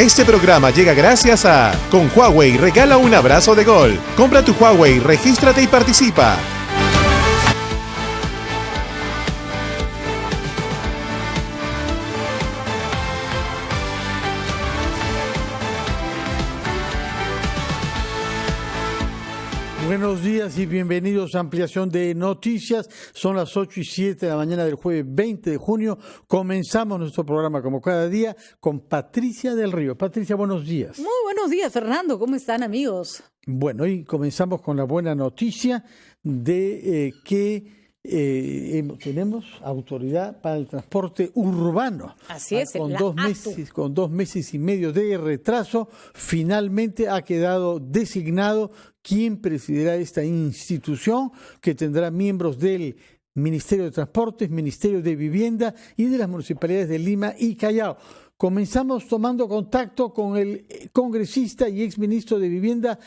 Este programa llega gracias a... Con Huawei regala un abrazo de gol. Compra tu Huawei, regístrate y participa. Buenos días y bienvenidos a Ampliación de Noticias. Son las 8:07 de la mañana del jueves 20 de junio. Comenzamos nuestro programa como cada día con Patricia del Río. Patricia, buenos días. Muy buenos días, Fernando. ¿Cómo están, amigos? Bueno, hoy comenzamos con la buena noticia de que tenemos autoridad para el transporte urbano. Así es, con 2 meses y medio de retraso, finalmente ha quedado designado quién presidirá esta institución, que tendrá miembros del Ministerio de Transportes, Ministerio de Vivienda y de las municipalidades de Lima y Callao. Comenzamos tomando contacto con el congresista y exministro de Vivienda,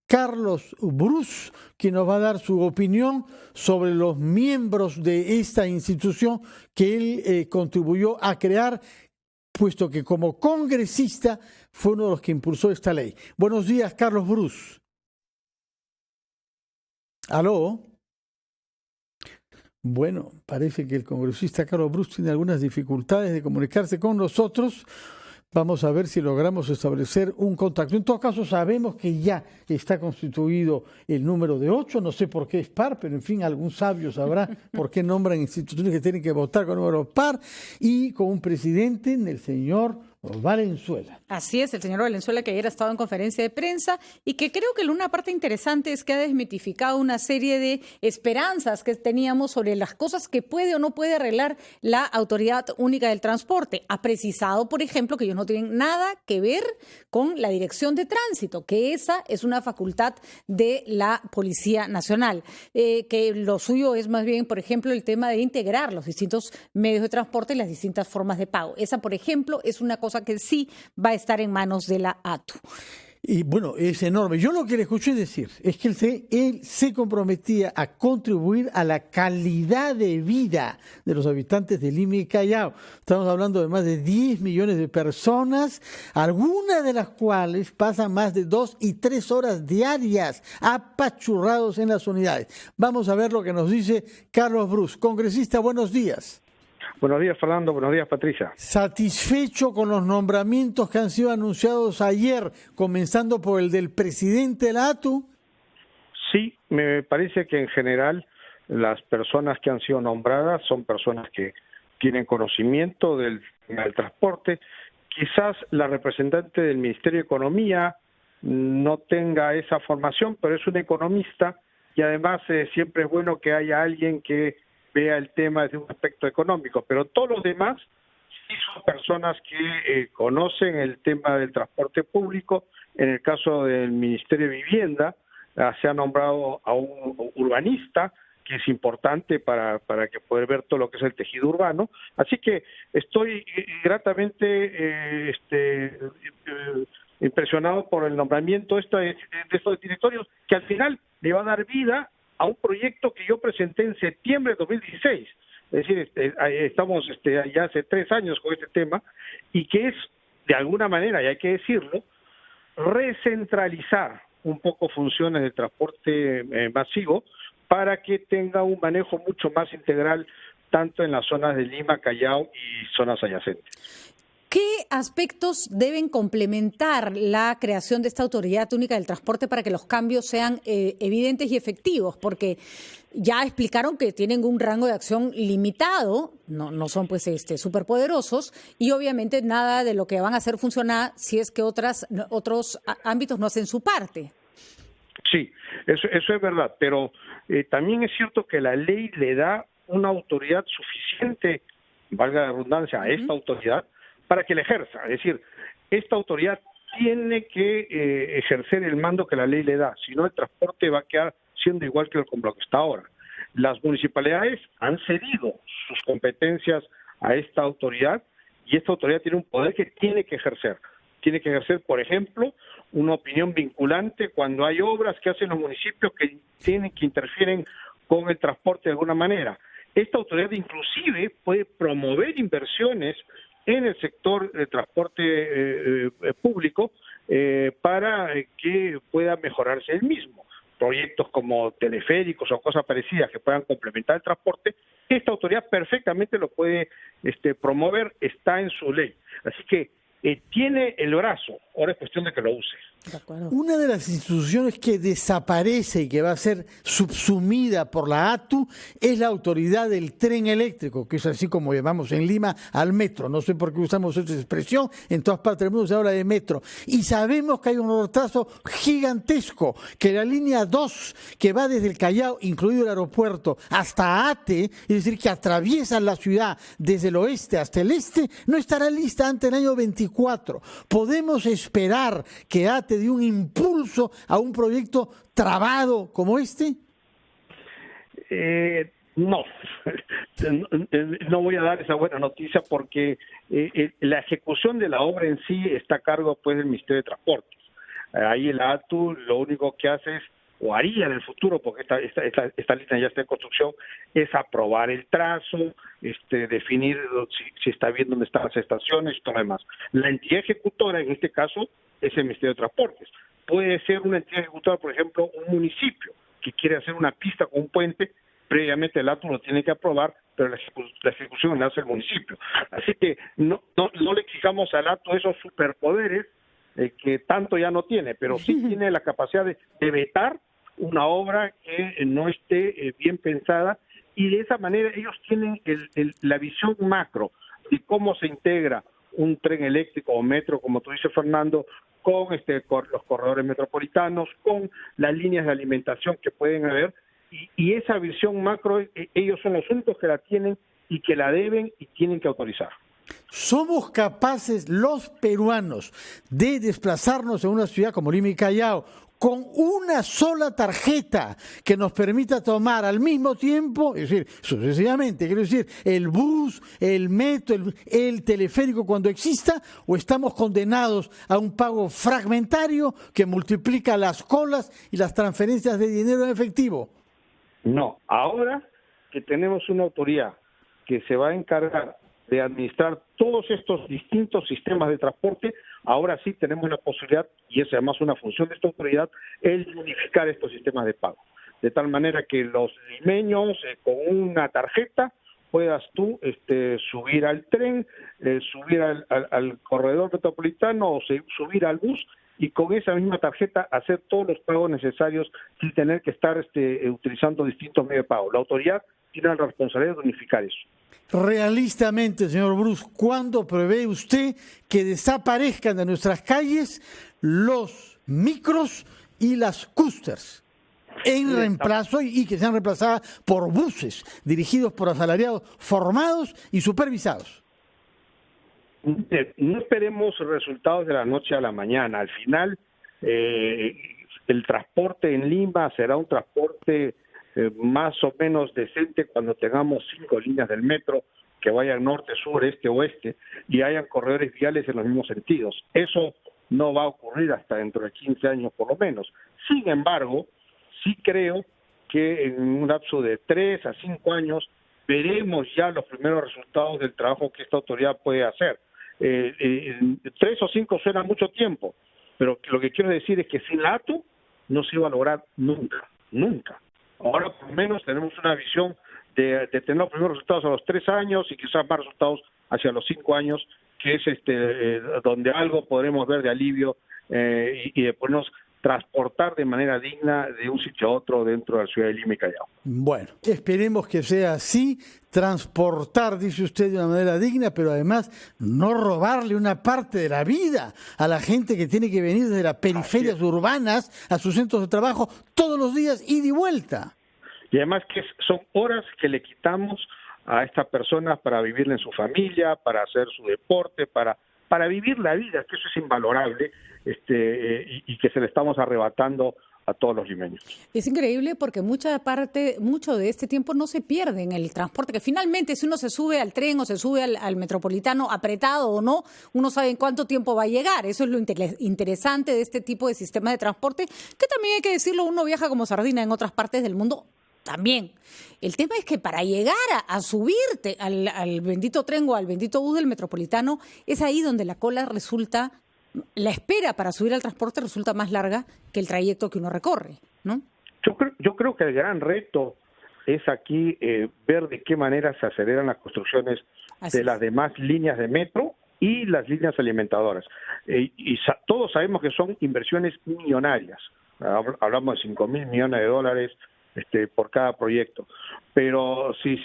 Carlos Brus, que nos va a dar su opinión sobre los miembros de esta institución que él contribuyó a crear, puesto que como congresista fue uno de los que impulsó esta ley. Buenos días, Carlos Brus. ¿Aló? Bueno, parece que el congresista Carlos Brus tiene algunas dificultades de comunicarse con nosotros. Vamos a ver si logramos establecer un contacto. En todo caso, sabemos que ya está constituido el número de 8. No sé por qué es par, pero en fin, algún sabio sabrá por qué nombran instituciones que tienen que votar con número par. Y con un presidente, el señor Valenzuela. Así es, el señor Valenzuela, que ayer ha estado en conferencia de prensa y que creo que una parte interesante es que ha desmitificado una serie de esperanzas que teníamos sobre las cosas que puede o no puede arreglar la Autoridad Única del Transporte. Ha precisado, por ejemplo, que ellos no tienen nada que ver con la Dirección de Tránsito, que esa es una facultad de la Policía Nacional, que lo suyo es más bien, por ejemplo, el tema de integrar los distintos medios de transporte y las distintas formas de pago. Esa, por ejemplo, es una cosa que sí va a estar en manos de la ATU. Y bueno, es enorme. Yo lo que le escuché decir es que él se comprometía a contribuir a la calidad de vida de los habitantes de Lima y Callao. Estamos hablando de más de 10 millones de personas, algunas de las cuales pasan más de 2 y 3 horas diarias apachurrados en las unidades. Vamos a ver lo que nos dice Carlos Brus. Congresista, buenos días. Buenos días, Fernando. Buenos días, Patricia. ¿Satisfecho con los nombramientos que han sido anunciados ayer, comenzando por el del presidente de la ATU? Sí, me parece que en general las personas que han sido nombradas son personas que tienen conocimiento del transporte. Quizás la representante del Ministerio de Economía no tenga esa formación, pero es un economista y además siempre es bueno que haya alguien que vea el tema desde un aspecto económico, pero todos los demás sí son personas que conocen el tema del transporte público. En el caso del Ministerio de Vivienda, se ha nombrado a un urbanista, que es importante para que poder ver todo lo que es el tejido urbano. Así que estoy gratamente impresionado por el nombramiento de estos directorios, que al final le va a dar vida a un proyecto que yo presenté en septiembre de 2016, es decir, estamos ya hace 3 años con este tema, y que es, de alguna manera, y hay que decirlo, recentralizar un poco funciones de transporte masivo para que tenga un manejo mucho más integral, tanto en las zonas de Lima, Callao y zonas adyacentes. ¿Qué aspectos deben complementar la creación de esta Autoridad Única del Transporte para que los cambios sean evidentes y efectivos? Porque ya explicaron que tienen un rango de acción limitado, no son pues superpoderosos, y obviamente nada de lo que van a hacer funcionar si es que otros ámbitos no hacen su parte. Sí, eso es verdad, pero también es cierto que la ley le da una autoridad suficiente, valga la redundancia, a esta autoridad, para que la ejerza. Es decir, esta autoridad tiene que ejercer el mando que la ley le da, si no el transporte va a quedar siendo igual que lo que está ahora. Las municipalidades han cedido sus competencias a esta autoridad y esta autoridad tiene un poder que tiene que ejercer. Tiene que ejercer, por ejemplo, una opinión vinculante cuando hay obras que hacen los municipios que interfieren con el transporte de alguna manera. Esta autoridad inclusive puede promover inversiones en el sector de transporte público para que pueda mejorarse el mismo. Proyectos como teleféricos o cosas parecidas que puedan complementar el transporte, esta autoridad perfectamente lo puede promover, está en su ley. Así que tiene el brazo, ahora es cuestión de que lo use. Una de las instituciones que desaparece y que va a ser subsumida por la ATU es la autoridad del tren eléctrico, que es así como llamamos en Lima al metro. No sé por qué usamos esa expresión, en todas partes del mundo se habla de metro. Y sabemos que hay un retraso gigantesco, que la línea 2, que va desde el Callao, incluido el aeropuerto, hasta Ate, es decir, que atraviesa la ciudad desde el oeste hasta el este, no estará lista antes del año 24. ¿Podemos esperar que Ate dé un impulso a un proyecto trabado como este? No voy a dar esa buena noticia porque la ejecución de la obra en sí está a cargo pues del Ministerio de Transportes. Ahí el ATU lo único que hace es, o haría en el futuro, porque esta línea ya está en construcción, es aprobar el trazo, definir si está bien dónde están las estaciones y todo lo demás. La entidad ejecutora, en este caso, es el Ministerio de Transportes. Puede ser una entidad ejecutora, por ejemplo, un municipio que quiere hacer una pista con un puente, previamente el ATU lo tiene que aprobar, pero la ejecución la hace el municipio. Así que no le exijamos al ATU esos superpoderes que tanto ya no tiene, pero sí tiene la capacidad de vetar una obra que no esté bien pensada, y de esa manera ellos tienen la visión macro de cómo se integra un tren eléctrico o metro, como tú dices, Fernando, con los corredores metropolitanos, con las líneas de alimentación que pueden haber, y esa visión macro ellos son los únicos que la tienen y que la deben y tienen que autorizar. ¿Somos capaces los peruanos de desplazarnos en una ciudad como Lima y Callao con una sola tarjeta que nos permita tomar al mismo tiempo, es decir, sucesivamente, quiero decir, el bus, el metro, el teleférico cuando exista, o estamos condenados a un pago fragmentario que multiplica las colas y las transferencias de dinero en efectivo? No, ahora que tenemos una autoridad que se va a encargar de administrar todos estos distintos sistemas de transporte, ahora sí tenemos la posibilidad, y es además una función de esta autoridad, el unificar estos sistemas de pago. De tal manera que los limeños con una tarjeta puedas tú subir al tren, subir al corredor metropolitano o subir al bus, y con esa misma tarjeta hacer todos los pagos necesarios sin tener que estar utilizando distintos medios de pago. La autoridad tiene la responsabilidad de unificar eso. Realistamente, señor Bruce, ¿cuándo prevé usted que desaparezcan de nuestras calles los micros y las coasters en reemplazo y que sean reemplazadas por buses dirigidos por asalariados formados y supervisados? No esperemos resultados de la noche a la mañana. Al final, el transporte en Lima será un transporte más o menos decente cuando tengamos 5 líneas del metro que vayan norte, sur, este, oeste, y hayan corredores viales en los mismos sentidos. Eso no va a ocurrir hasta dentro de 15 años por lo menos. Sin embargo, sí creo que en un lapso de 3 a 5 años veremos ya los primeros resultados del trabajo que esta autoridad puede hacer. 3 o 5 suena mucho tiempo, pero lo que quiero decir es que sin la ATU no se iba a lograr nunca. Ahora por lo menos tenemos una visión de tener los primeros resultados a los 3 años y quizás más resultados hacia los 5 años, que es donde algo podremos ver de alivio y de podernos transportar de manera digna de un sitio a otro dentro de la ciudad de Lima y Callao. Bueno, esperemos que sea así, transportar, dice usted, de una manera digna, pero además no robarle una parte de la vida a la gente que tiene que venir desde las periferias urbanas a sus centros de trabajo todos los días, ida y vuelta. Y además que son horas que le quitamos a estas personas para vivir en su familia, para hacer su deporte, para vivir la vida, que eso es invalorable, y que se le estamos arrebatando a todos los limeños. Es increíble porque mucho de este tiempo no se pierde en el transporte, que finalmente si uno se sube al tren o se sube al metropolitano apretado o no, uno sabe en cuánto tiempo va a llegar. Eso es lo interesante de este tipo de sistema de transporte, que también hay que decirlo, uno viaja como sardina en otras partes del mundo también. El tema es que para llegar a subirte al bendito tren o al bendito bus del Metropolitano, es ahí donde la cola resulta, la espera para subir al transporte resulta más larga que el trayecto que uno recorre, ¿no? Yo creo que el gran reto es aquí ver de qué manera se aceleran las construcciones de las demás líneas de metro y las líneas alimentadoras. Todos sabemos que son inversiones millonarias. Hablamos de $5.000 millones por cada proyecto. Pero si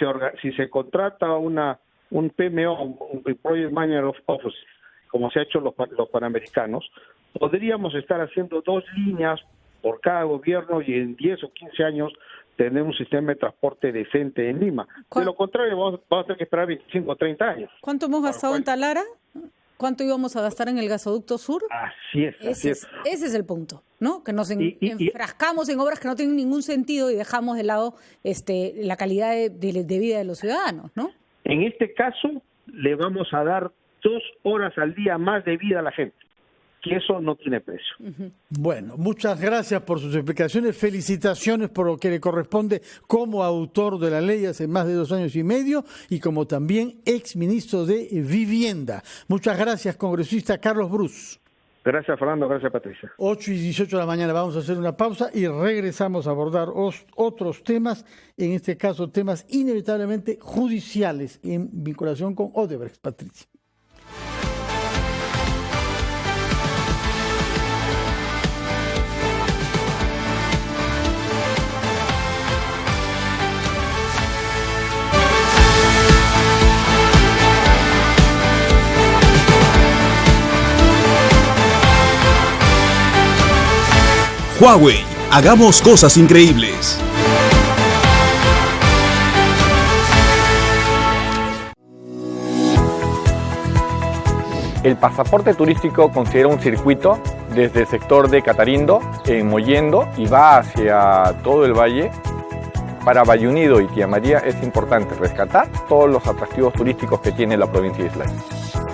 se contrata un PMO, un Project Manager Office, como se ha hecho los panamericanos, podríamos estar haciendo 2 líneas por cada gobierno y en 10 o 15 años tener un sistema de transporte decente en Lima. De lo contrario, vamos a tener que esperar 25 o 30 años. ¿Cuánto hemos gastado en Talara? ¿Cuánto íbamos a gastar en el gasoducto sur? Así es. Ese es el punto, ¿no? Que nos enfrascamos en obras que no tienen ningún sentido y dejamos de lado la calidad de vida de los ciudadanos, ¿no? En este caso, le vamos a dar 2 horas al día más de vida a la gente, que eso no tiene precio. Bueno, muchas gracias por sus explicaciones, felicitaciones por lo que le corresponde como autor de la ley hace más de 2 años y medio y como también exministro de Vivienda. Muchas gracias, congresista Carlos Brus. Gracias, Fernando, gracias, Patricia. 8:18 de la mañana, vamos a hacer una pausa y regresamos a abordar otros temas, en este caso temas inevitablemente judiciales en vinculación con Odebrecht, Patricia. Huawei, hagamos cosas increíbles. El pasaporte turístico considera un circuito desde el sector de Catarindo, en Mollendo, y va hacia todo el valle. Para Valle Unido y Tía María es importante rescatar todos los atractivos turísticos que tiene la provincia de Islay.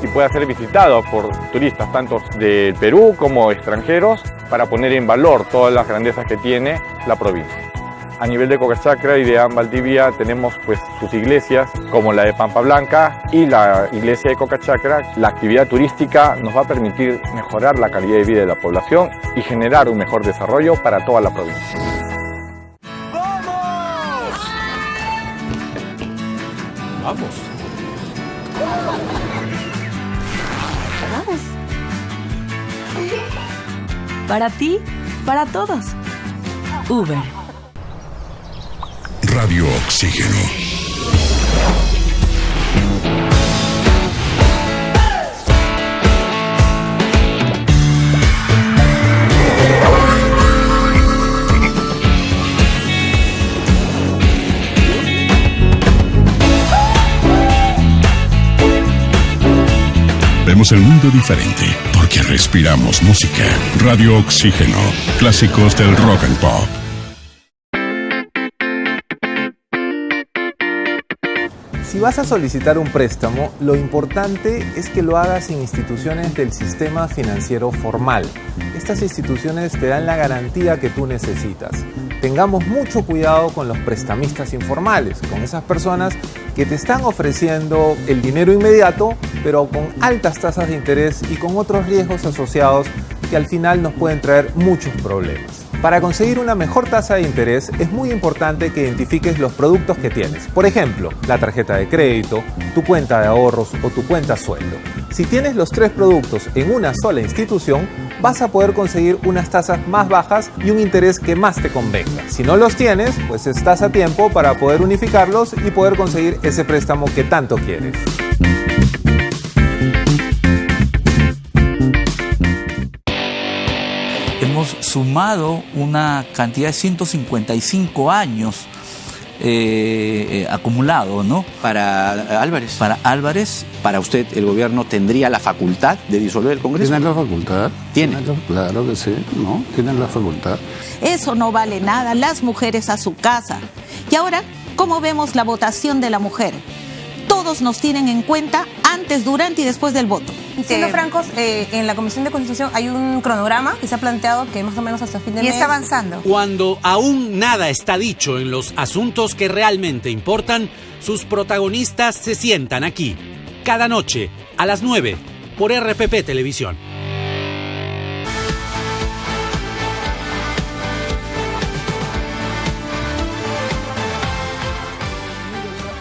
Y puede ser visitado por turistas tanto del Perú como extranjeros para poner en valor todas las grandezas que tiene la provincia. A nivel de Cocachacra y de Valdivia tenemos sus iglesias como la de Pampa Blanca y la iglesia de Cocachacra. La actividad turística nos va a permitir mejorar la calidad de vida de la población y generar un mejor desarrollo para toda la provincia. Vamos. Para ti, para todos. Uber. Radio Oxígeno. Vemos el mundo diferente porque respiramos música. Radio Oxígeno, clásicos del rock and pop. Si vas a solicitar un préstamo, lo importante es que lo hagas en instituciones del sistema financiero formal. Estas instituciones te dan la garantía que tú necesitas. Tengamos mucho cuidado con los prestamistas informales, con esas personas que te están ofreciendo el dinero inmediato, pero con altas tasas de interés y con otros riesgos asociados que al final nos pueden traer muchos problemas. Para conseguir una mejor tasa de interés es muy importante que identifiques los productos que tienes. Por ejemplo, la tarjeta de crédito, tu cuenta de ahorros o tu cuenta sueldo. Si tienes los 3 productos en una sola institución, vas a poder conseguir unas tasas más bajas y un interés que más te convenga. Si no los tienes, pues estás a tiempo para poder unificarlos y poder conseguir ese préstamo que tanto quieres. Hemos sumado una cantidad de 155 años acumulado, ¿no? Para Álvarez. Para Álvarez. Para usted, ¿el gobierno tendría la facultad de disolver el Congreso? ¿Tienen la facultad? ¿Tienen? Claro que sí, ¿no? Tienen la facultad. Eso no vale nada, las mujeres a su casa. Y ahora, ¿cómo vemos la votación de la mujer? Todos nos tienen en cuenta antes, durante y después del voto. Y siendo francos, en la Comisión de Constitución hay un cronograma que se ha planteado que más o menos hasta fin de mes... Y está avanzando. Cuando aún nada está dicho en los asuntos que realmente importan, sus protagonistas se sientan aquí, cada noche, a las 9, por RPP Televisión.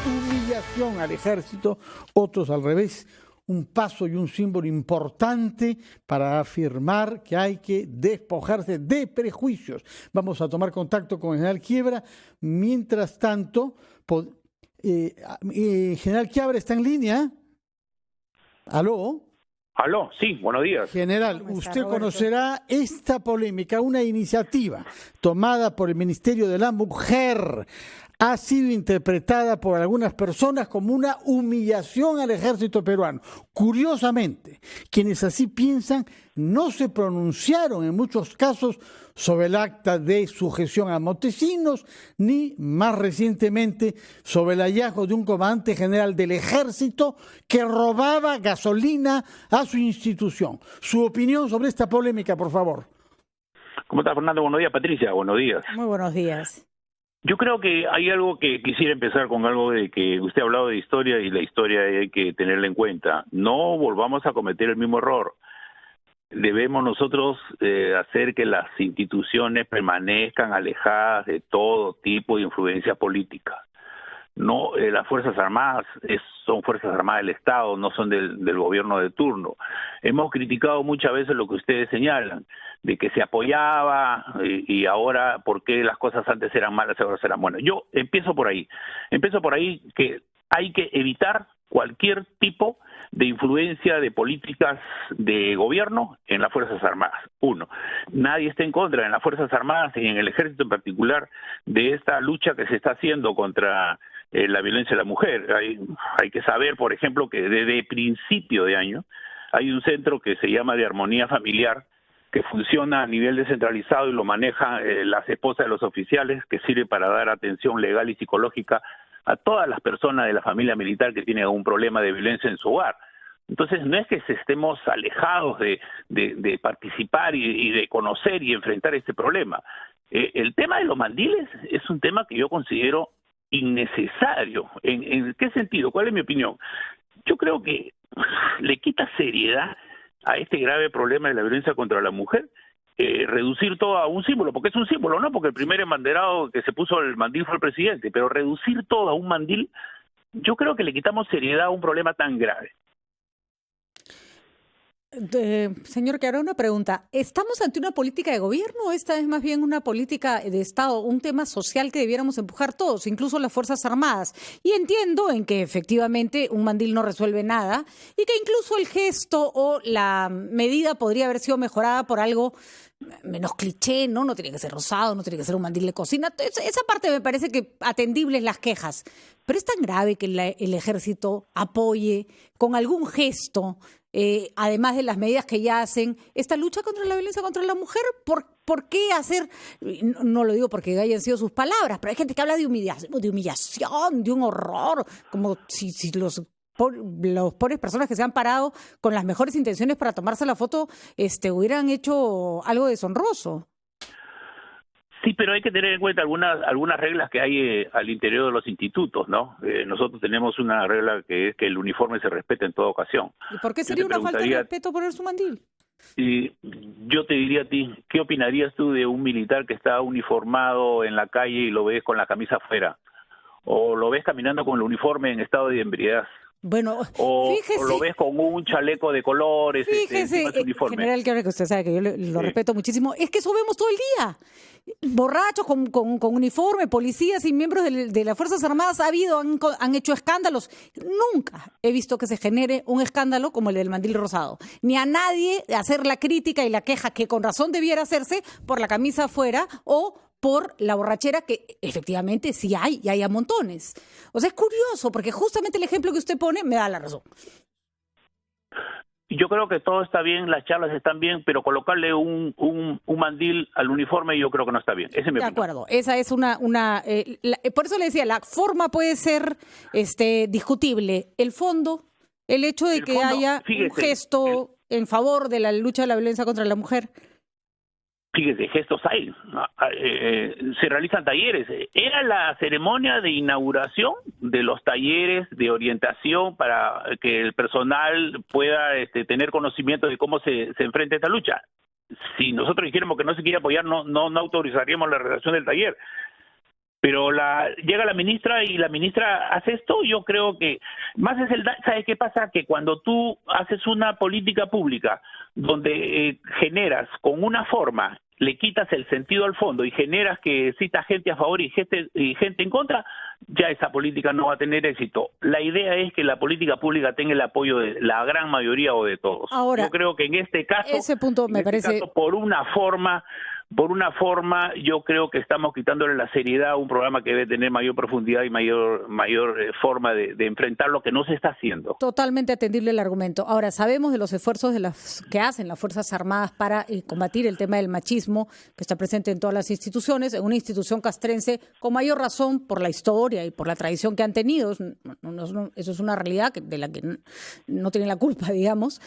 Humillación al ejército, otros al revés. Un paso y un símbolo importante para afirmar que hay que despojarse de prejuicios. Vamos a tomar contacto con el general Quiebra. Mientras tanto, general Quiebra está en línea. ¿Aló? Aló, sí, buenos días. General, usted conocerá esta polémica, una iniciativa tomada por el Ministerio de la Mujer. Ha sido interpretada por algunas personas como una humillación al ejército peruano. Curiosamente, quienes así piensan no se pronunciaron en muchos casos sobre el acta de sujeción a Montesinos, ni más recientemente sobre el hallazgo de un comandante general del ejército que robaba gasolina a su institución. Su opinión sobre esta polémica, por favor. ¿Cómo está, Fernando? Buenos días, Patricia. Buenos días. Muy buenos días. Yo creo que hay algo que quisiera empezar con algo de que usted ha hablado de historia y la historia hay que tenerla en cuenta. No volvamos a cometer el mismo error. Debemos nosotros hacer que las instituciones permanezcan alejadas de todo tipo de influencia política. No, las Fuerzas Armadas son Fuerzas Armadas del Estado, no son del gobierno de turno. Hemos criticado muchas veces lo que ustedes señalan, de que se apoyaba y ahora, ¿por qué las cosas antes eran malas y ahora serán buenas? Yo empiezo por ahí que hay que evitar cualquier tipo de influencia de políticas de gobierno en las Fuerzas Armadas. Uno, nadie está en contra en las Fuerzas Armadas y en el Ejército en particular de esta lucha que se está haciendo contra la violencia de la mujer. Hay que saber, por ejemplo, que desde principio de año hay un centro que se llama de Armonía Familiar que funciona a nivel descentralizado y lo manejan las esposas de los oficiales, que sirve para dar atención legal y psicológica a todas las personas de la familia militar que tienen algún problema de violencia en su hogar. Entonces, no es que estemos alejados de participar y de conocer y enfrentar este problema. El tema de los mandiles es un tema que yo considero innecesario. ¿En qué sentido? ¿Cuál es mi opinión? Yo creo que le quita seriedad a este grave problema de la violencia contra la mujer, reducir todo a un símbolo, porque es un símbolo, ¿no? Porque el primer embanderado que se puso el mandil fue el presidente, pero reducir todo a un mandil, yo creo que le quitamos seriedad a un problema tan grave. Señor, que ahora una pregunta. ¿Estamos ante una política de gobierno o esta es más bien una política de Estado, un tema social que debiéramos empujar todos, incluso las Fuerzas Armadas? Y entiendo en que efectivamente un mandil no resuelve nada y que incluso el gesto o la medida podría haber sido mejorada por algo menos cliché, ¿no? No tiene que ser rosado, no tiene que ser un mandil de cocina. Esa parte me parece que atendibles las quejas. Pero es tan grave que el ejército apoye con algún gesto, además de las medidas que ya hacen, esta lucha contra la violencia contra la mujer. ¿Por qué hacer? No lo digo porque hayan sido sus palabras, pero hay gente que habla de humillación, de un horror, como si los pobres personas que se han parado con las mejores intenciones para tomarse la foto hubieran hecho algo deshonroso. Sí, pero hay que tener en cuenta algunas reglas que hay al interior de los institutos, ¿no? Nosotros tenemos una regla que es que el uniforme se respete en toda ocasión. ¿Y por qué sería una falta de respeto poner su mandil? Y yo te diría a ti, ¿qué opinarías tú de un militar que está uniformado en la calle y lo ves con la camisa afuera? ¿O lo ves caminando con el uniforme en estado de ebriedad? Bueno, fíjese, o lo ves con un chaleco de colores. Fíjese, general, que usted sabe que yo lo respeto muchísimo. Es que eso vemos todo el día. Borrachos con uniforme, policías y miembros de las Fuerzas Armadas han hecho escándalos. Nunca he visto que se genere un escándalo como el del mandil rosado. Ni a nadie hacer la crítica y la queja que con razón debiera hacerse por la camisa afuera o por la borrachera, que efectivamente sí hay, y hay a montones. O sea, es curioso, porque justamente el ejemplo que usted pone me da la razón. Yo creo que todo está bien, las charlas están bien, pero colocarle un mandil al uniforme yo creo que no está bien. Ese es mi opinión. De acuerdo, esa es por eso le decía, la forma puede ser discutible. El fondo el hecho de que haya un gesto en favor de la lucha de la violencia contra la mujer. Fíjese, gestos hay. Se realizan talleres. Era la ceremonia de inauguración de los talleres de orientación para que el personal pueda tener conocimiento de cómo se enfrenta esta lucha. Si nosotros dijéramos que no se quiere apoyar, no autorizaríamos la realización del taller. Pero llega la ministra y la ministra hace esto. Yo creo que más es ¿sabes qué pasa? Que cuando tú haces una política pública donde generas con una forma, le quitas el sentido al fondo y generas que exista gente a favor y gente en contra, ya esa política no va a tener éxito. La idea es que la política pública tenga el apoyo de la gran mayoría o de todos. Ahora, yo creo que en este caso, ese punto me parece... por una forma, yo creo que estamos quitándole la seriedad a un programa que debe tener mayor profundidad y mayor forma de enfrentar lo que no se está haciendo. Totalmente atendible el argumento. Ahora, sabemos de los esfuerzos que hacen las Fuerzas Armadas para combatir el tema del machismo, que está presente en todas las instituciones, en una institución castrense con mayor razón por la historia y por la tradición que han tenido. Eso es una realidad de la que no tienen la culpa, digamos.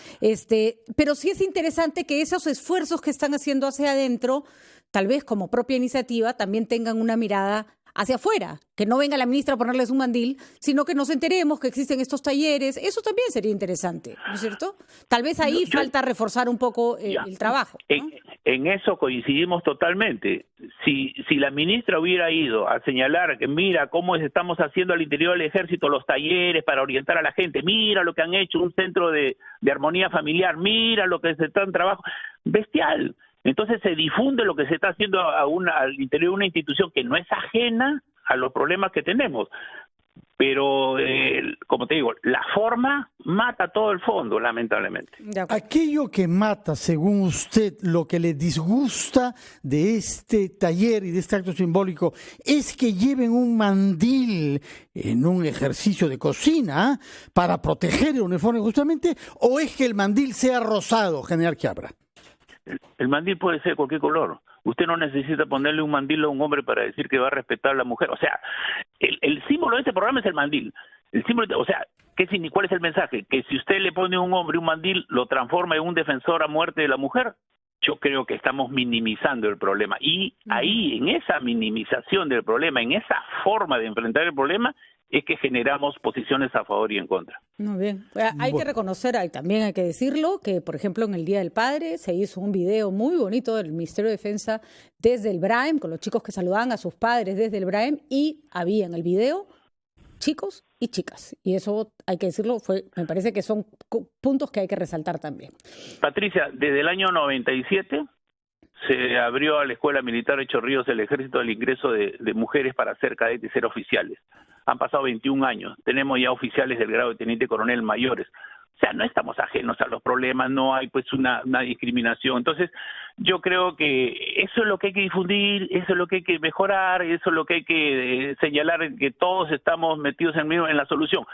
Pero sí es interesante que esos esfuerzos que están haciendo hacia adentro, tal vez como propia iniciativa, también tengan una mirada hacia afuera, que no venga la ministra a ponerles un mandil, sino que nos enteremos que existen estos talleres. Eso también sería interesante, ¿no es cierto? Tal vez ahí falta reforzar un poco el trabajo, ¿no? En eso coincidimos totalmente. Si la ministra hubiera ido a señalar que mira cómo estamos haciendo al interior del ejército los talleres para orientar a la gente, mira lo que han hecho, un centro de armonía familiar, mira lo que se está en trabajo, bestial. Entonces se difunde lo que se está haciendo al interior de una institución que no es ajena a los problemas que tenemos. Pero, como te digo, la forma mata todo el fondo, lamentablemente. Aquello que mata, según usted, lo que le disgusta de este taller y de este acto simbólico, es que lleven un mandil en un ejercicio de cocina para proteger el uniforme justamente, o es que el mandil sea rosado, general Quiabra. El mandil puede ser de cualquier color. Usted no necesita ponerle un mandil a un hombre para decir que va a respetar a la mujer. O sea, el símbolo de este programa es el mandil. El símbolo, o sea, ¿cuál es el mensaje? Que si usted le pone a un hombre un mandil, lo transforma en un defensor a muerte de la mujer. Yo creo que estamos minimizando el problema. Y ahí, en esa minimización del problema, en esa forma de enfrentar el problema, es que generamos posiciones a favor y en contra. Muy bien. Hay que reconocer, también hay que decirlo, que por ejemplo en el Día del Padre se hizo un video muy bonito del Ministerio de Defensa desde el BRAEM, con los chicos que saludaban a sus padres desde el BRAEM, y había en el video chicos y chicas. Y eso, hay que decirlo, me parece que son puntos que hay que resaltar también. Patricia, desde el año 97... se abrió a la Escuela Militar de Chorrillos del Ejército el ingreso de mujeres para ser cadetes y ser oficiales. Han pasado 21 años. Tenemos ya oficiales del grado de teniente coronel mayores. O sea, no estamos ajenos a los problemas, no hay pues una discriminación. Entonces, yo creo que eso es lo que hay que difundir, eso es lo que hay que mejorar, eso es lo que hay que señalar, que todos estamos metidos en la solución.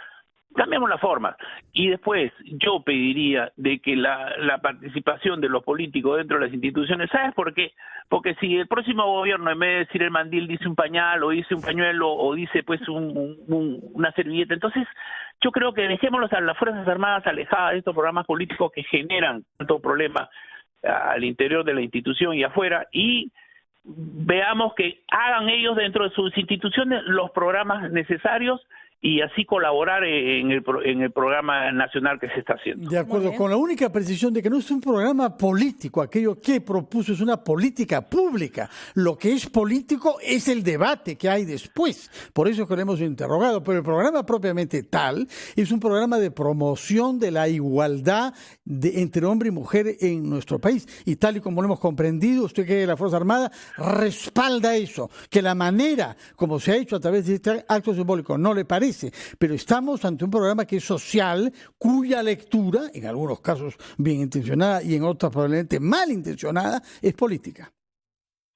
Cambiamos la forma. Y después yo pediría de que la participación de los políticos dentro de las instituciones, ¿sabes por qué? Porque si el próximo gobierno, en vez de decir el mandil, dice un pañal o dice un pañuelo o dice pues una servilleta, entonces yo creo que dejémoslos a las Fuerzas Armadas alejadas de estos programas políticos que generan tanto problema al interior de la institución y afuera, y veamos que hagan ellos dentro de sus instituciones los programas necesarios y así colaborar en el programa nacional que se está haciendo. De acuerdo, con la única precisión de que no es un programa político, aquello que propuso es una política pública. Lo que es político es el debate que hay después. Por eso que lo hemos interrogado, pero el programa propiamente tal es un programa de promoción de la igualdad entre hombre y mujer en nuestro país. Y tal y como lo hemos comprendido, usted que es de la Fuerza Armada respalda eso, que la manera como se ha hecho a través de este acto simbólico no le parece, pero estamos ante un programa que es social, cuya lectura, en algunos casos bien intencionada y en otros probablemente mal intencionada, es política.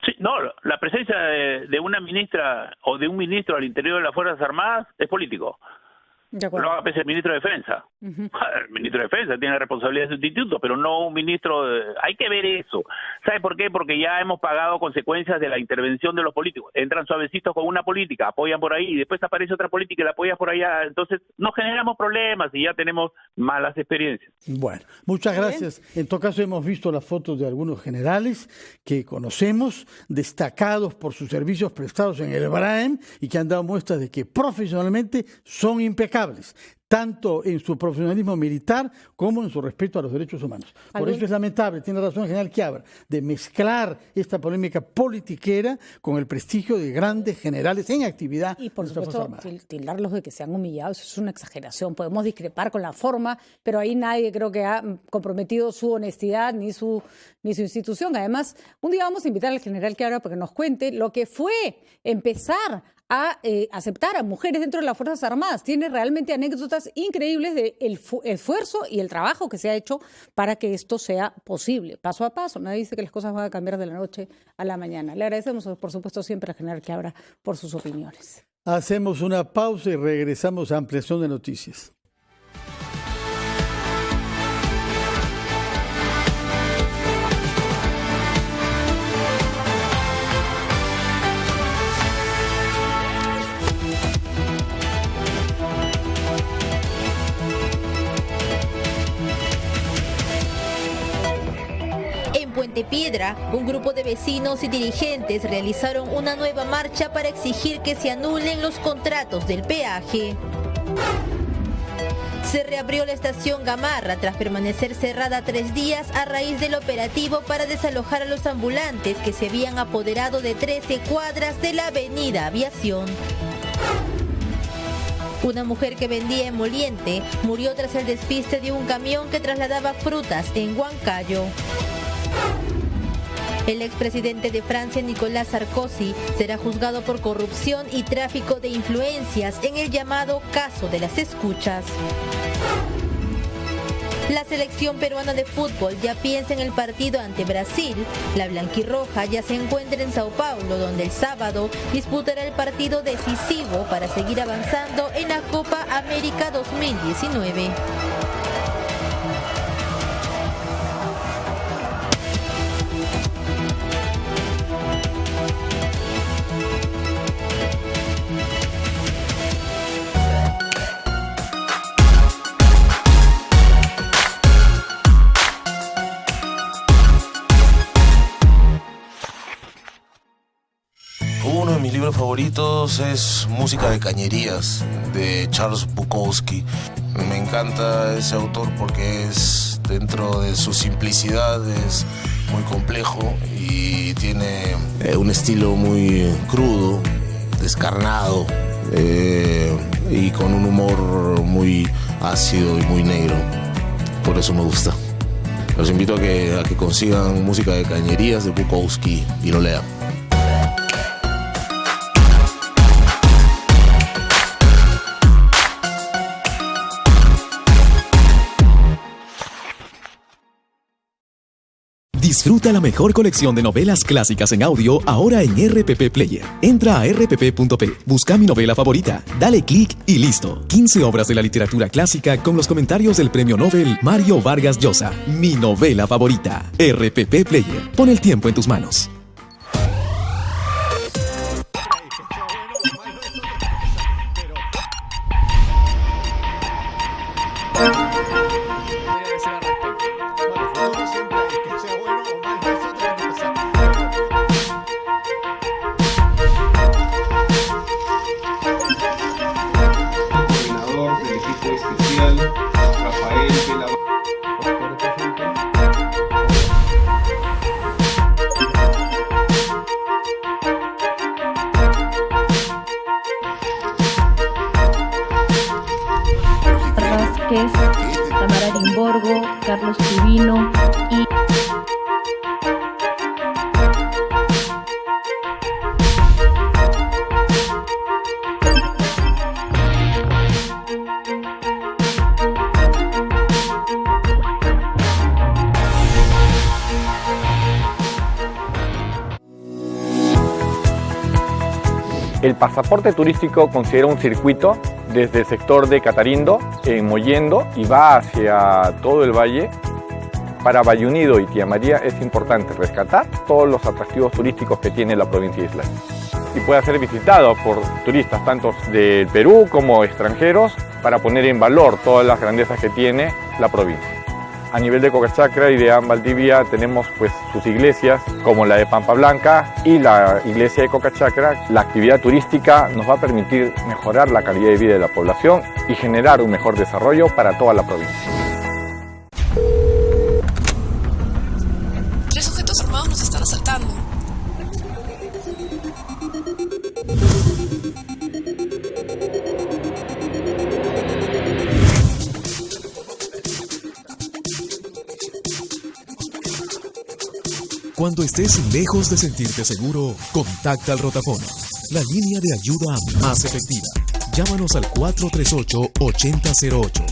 Sí, no, la presencia de una ministra o de un ministro al interior de las Fuerzas Armadas es político. Lo haga el ministro de Defensa. El ministro de Defensa tiene responsabilidad de su instituto, pero no un ministro Hay que ver eso. ¿Sabe por qué? Porque ya hemos pagado consecuencias de la intervención de los políticos. Entran suavecitos con una política, apoyan por ahí, y después aparece otra política y la apoyan por allá. Entonces nos generamos problemas y ya tenemos malas experiencias. Bueno, muchas gracias. En todo caso hemos visto las fotos de algunos generales que conocemos, destacados por sus servicios prestados en el EBRAEM y que han dado muestras de que profesionalmente son impecables, tanto en su profesionalismo militar como en su respeto a los derechos humanos. Por eso es lamentable, tiene razón el general Quiabra, de mezclar esta polémica politiquera con el prestigio de grandes generales en actividad. Y por supuesto, tildarlos de que sean humillados es una exageración. Podemos discrepar con la forma, pero ahí nadie creo que ha comprometido su honestidad ni su institución. Además, un día vamos a invitar al general Quiabra para que nos cuente lo que fue empezar a aceptar a mujeres dentro de las Fuerzas Armadas. Tiene realmente anécdotas increíbles del esfuerzo y el trabajo que se ha hecho para que esto sea posible, paso a paso. Nadie dice que las cosas van a cambiar de la noche a la mañana. Le agradecemos, por supuesto, siempre al general Quiabra por sus opiniones. Hacemos una pausa y regresamos a Ampliación de Noticias. Puente Piedra, un grupo de vecinos y dirigentes realizaron una nueva marcha para exigir que se anulen los contratos del peaje. Se reabrió la estación Gamarra tras permanecer cerrada 3 días a raíz del operativo para desalojar a los ambulantes que se habían apoderado de 13 cuadras de la avenida Aviación. Una mujer que vendía emoliente murió tras el despiste de un camión que trasladaba frutas en Huancayo. El expresidente de Francia, Nicolas Sarkozy, será juzgado por corrupción y tráfico de influencias en el llamado caso de las escuchas. La selección peruana de fútbol ya piensa en el partido ante Brasil. La blanquirroja ya se encuentra en Sao Paulo, donde el sábado disputará el partido decisivo para seguir avanzando en la Copa América 2019. Uno de mis libros favoritos es Música de Cañerías, de Charles Bukowski. Me encanta ese autor porque es, dentro de su simplicidad, es muy complejo y tiene un estilo muy crudo, descarnado y con un humor muy ácido y muy negro. Por eso me gusta. Los invito a que consigan Música de Cañerías de Bukowski y lo lean. Disfruta la mejor colección de novelas clásicas en audio ahora en RPP Player. Entra a rpp.p, busca mi novela favorita, dale clic y listo. 15 obras de la literatura clásica con los comentarios del premio Nobel Mario Vargas Llosa. Mi novela favorita. RPP Player. Pon el tiempo en tus manos. Tamara Limborgo, Carlos Tubino y El pasaporte turístico considera un circuito desde el sector de Catarindo, en Mollendo, y va hacia todo el valle. Para Valle Unido y Tía María es importante rescatar todos los atractivos turísticos que tiene la provincia de Islay y pueda ser visitado por turistas tanto del Perú como extranjeros para poner en valor todas las grandezas que tiene la provincia. A nivel de Cocachacra y de Valdivia tenemos pues sus iglesias como la de Pampa Blanca y la iglesia de Cocachacra. La actividad turística nos va a permitir mejorar la calidad de vida de la población y generar un mejor desarrollo para toda la provincia. Tres sujetos armados nos están asaltando. Cuando estés lejos de sentirte seguro, contacta al Rotafono, la línea de ayuda más efectiva. Llámanos al 438-8008.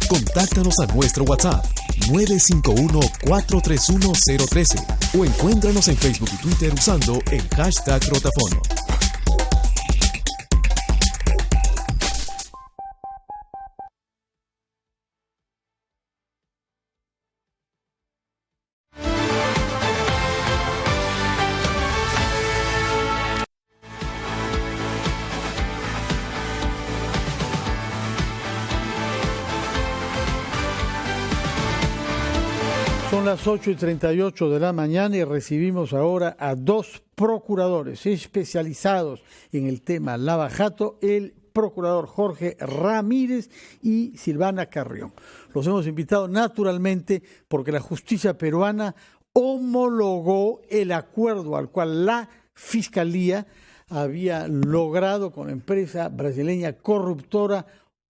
Contáctanos a nuestro WhatsApp 951-431-013 o encuéntranos en Facebook y Twitter usando el hashtag Rotafono. Son las 8:38 de la mañana y recibimos ahora a dos procuradores especializados en el tema lavajato, el procurador Jorge Ramírez y Silvana Carrión. Los hemos invitado naturalmente porque la justicia peruana homologó el acuerdo al cual la Fiscalía había logrado con la empresa brasileña corruptora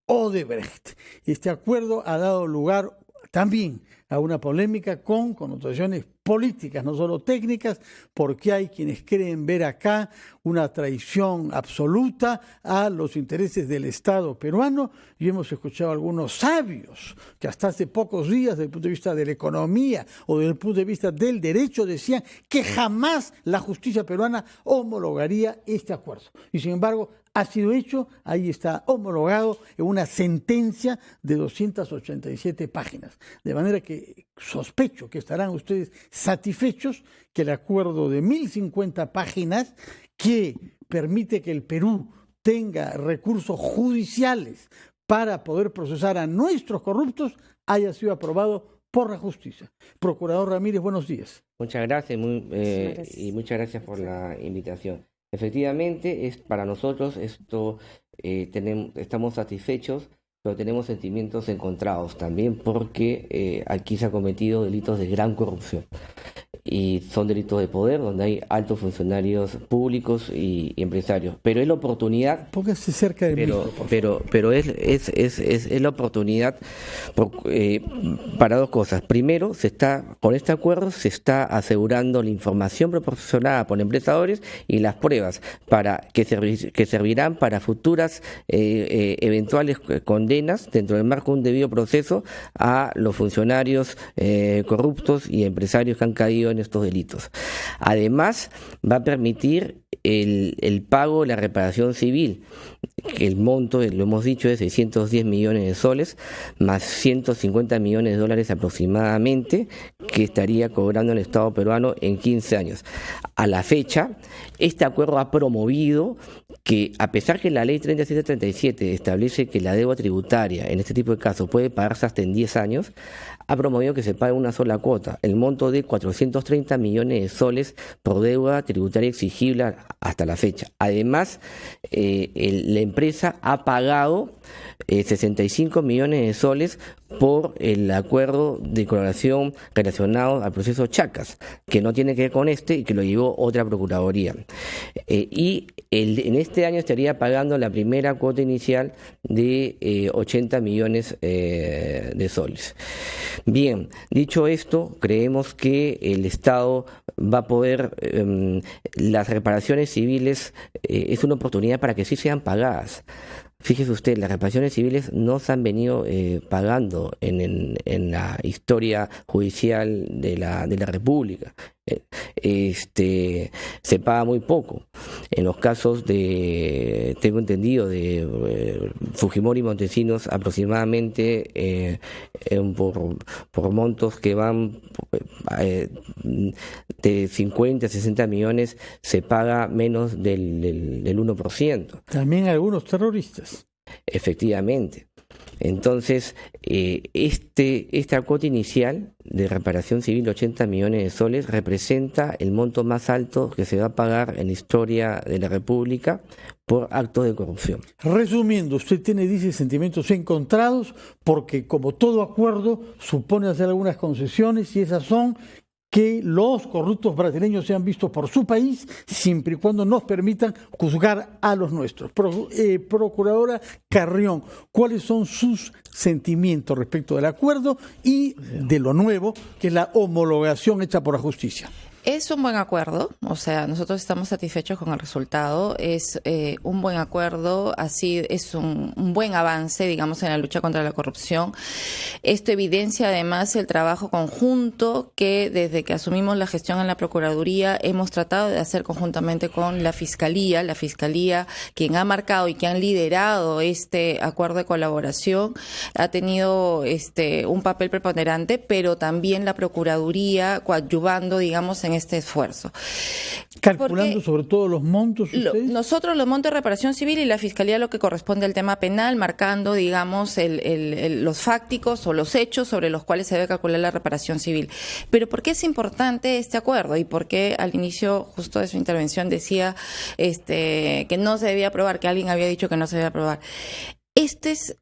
Odebrecht. Este acuerdo ha dado lugar también a una polémica con connotaciones políticas, no solo técnicas, porque hay quienes creen ver acá una traición absoluta a los intereses del Estado peruano, y hemos escuchado a algunos sabios que hasta hace pocos días, desde el punto de vista de la economía o desde el punto de vista del derecho, decían que jamás la justicia peruana homologaría este acuerdo. Y sin embargo, ha sido hecho, ahí está homologado en una sentencia de 287 páginas. De manera que sospecho que estarán ustedes satisfechos que el acuerdo de 1050 páginas que permite que el Perú tenga recursos judiciales para poder procesar a nuestros corruptos haya sido aprobado por la justicia. Procurador Ramírez, buenos días. Muchas gracias, y muchas gracias por la invitación. Efectivamente, para nosotros esto estamos satisfechos, pero tenemos sentimientos encontrados también porque aquí se han cometido delitos de gran corrupción y son delitos de poder donde hay altos funcionarios públicos y empresarios. Pero es la oportunidad. Póngase cerca del micro, por favor. Pero es la oportunidad para dos cosas. Primero, con este acuerdo se está asegurando la información proporcionada por empresarios y las pruebas que servirán para futuras eventuales condenas dentro del marco de un debido proceso a los funcionarios corruptos y empresarios que han caído en estos delitos. Además, va a permitir el pago de la reparación civil, que el monto, lo hemos dicho, es de 610 millones de soles, más 150 millones de dólares aproximadamente, que estaría cobrando el Estado peruano en 15 años. A la fecha, este acuerdo ha promovido que, a pesar que la ley 3737 establece que la deuda tributaria en este tipo de casos puede pagarse hasta en 10 años, ha promovido que se pague una sola cuota, el monto de 430 millones de soles por deuda tributaria exigible hasta la fecha. Además, la empresa ha pagado 65 millones de soles por el acuerdo de colaboración relacionado al proceso Chacas, que no tiene que ver con este y que lo llevó otra procuraduría. En este año estaría pagando la primera cuota inicial de 80 millones de soles. Bien, dicho esto, creemos que el Estado va a poder, las reparaciones civiles es una oportunidad para que sí sean pagadas. Fíjese usted, las reparaciones civiles no se han venido pagando en la historia judicial de la República. se paga muy poco. En los casos de, tengo entendido, de Fujimori y Montesinos, aproximadamente por montos que van de 50 a 60 millones, se paga menos del 1%. También algunos terroristas. Efectivamente. Entonces, esta cuota inicial de reparación civil de 80 millones de soles representa el monto más alto que se va a pagar en la historia de la República por actos de corrupción. Resumiendo, usted dice sentimientos encontrados porque, como todo acuerdo, supone hacer algunas concesiones, y esas son que los corruptos brasileños sean vistos por su país, siempre y cuando nos permitan juzgar a los nuestros. Procuradora Carrión, ¿cuáles son sus sentimientos respecto del acuerdo y de lo nuevo, que es la homologación hecha por la justicia? Es un buen acuerdo, o sea, nosotros estamos satisfechos con el resultado, es un buen acuerdo, así es un buen avance, digamos, en la lucha contra la corrupción. Esto evidencia además el trabajo conjunto que desde que asumimos la gestión en la Procuraduría hemos tratado de hacer conjuntamente con la Fiscalía quien ha marcado y que han liderado este acuerdo de colaboración, ha tenido un papel preponderante, pero también la Procuraduría coadyuvando, digamos, en este esfuerzo. Calculando porque, sobre todo los montos. Nosotros los montos de reparación civil y la Fiscalía lo que corresponde al tema penal, marcando, digamos, los fácticos o los hechos sobre los cuales se debe calcular la reparación civil. Pero ¿por qué es importante este acuerdo? Y por qué al inicio justo de su intervención decía que no se debía aprobar, que alguien había dicho que no se debía aprobar. Este es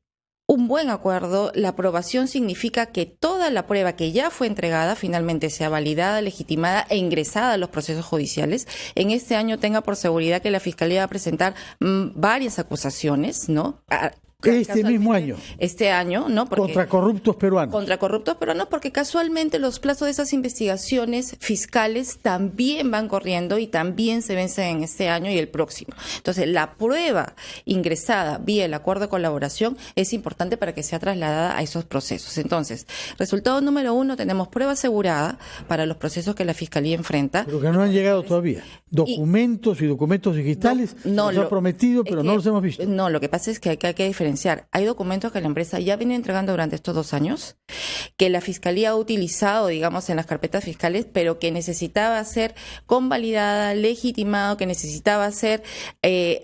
un buen acuerdo. La aprobación significa que toda la prueba que ya fue entregada finalmente sea validada, legitimada e ingresada a los procesos judiciales. En este año tenga por seguridad que la Fiscalía va a presentar varias acusaciones, ¿no? Este mismo año. Este año, ¿no? Porque, contra corruptos peruanos. Contra corruptos peruanos, porque casualmente los plazos de esas investigaciones fiscales también van corriendo y también se vencen en este año y el próximo. Entonces, la prueba ingresada vía el acuerdo de colaboración es importante para que sea trasladada a esos procesos. Entonces, resultado número 1, tenemos prueba asegurada para los procesos que la Fiscalía enfrenta. Pero que no han llegado todavía. Documentos y documentos digitales nos han prometido, pero no los hemos visto. No, lo que pasa es que hay que diferenciar. Hay documentos que la empresa ya viene entregando durante estos 2 años, que la Fiscalía ha utilizado, digamos, en las carpetas fiscales, pero que necesitaba ser convalidada, legitimado, que necesitaba ser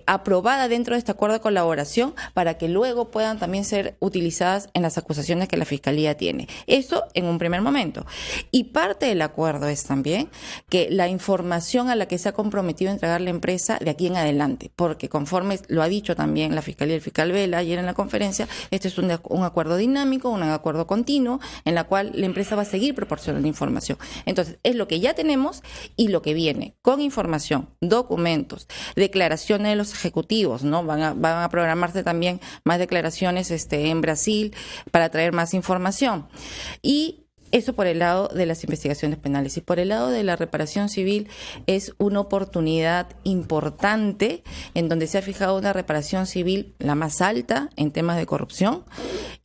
aprobada dentro de este acuerdo de colaboración para que luego puedan también ser utilizadas en las acusaciones que la Fiscalía tiene. Eso en un primer momento. Y parte del acuerdo es también que la información a la que se ha comprometido a entregar la empresa de aquí en adelante, porque conforme lo ha dicho también la Fiscalía, el fiscal Vela, ayer en la conferencia, este es un acuerdo dinámico, un acuerdo continuo, en la cual la empresa va a seguir proporcionando información. Entonces, es lo que ya tenemos y lo que viene, con información, documentos, declaraciones de los ejecutivos, ¿no? Van a programarse también más declaraciones en Brasil para traer más información. Y eso por el lado de las investigaciones penales. Y por el lado de la reparación civil es una oportunidad importante en donde se ha fijado una reparación civil la más alta en temas de corrupción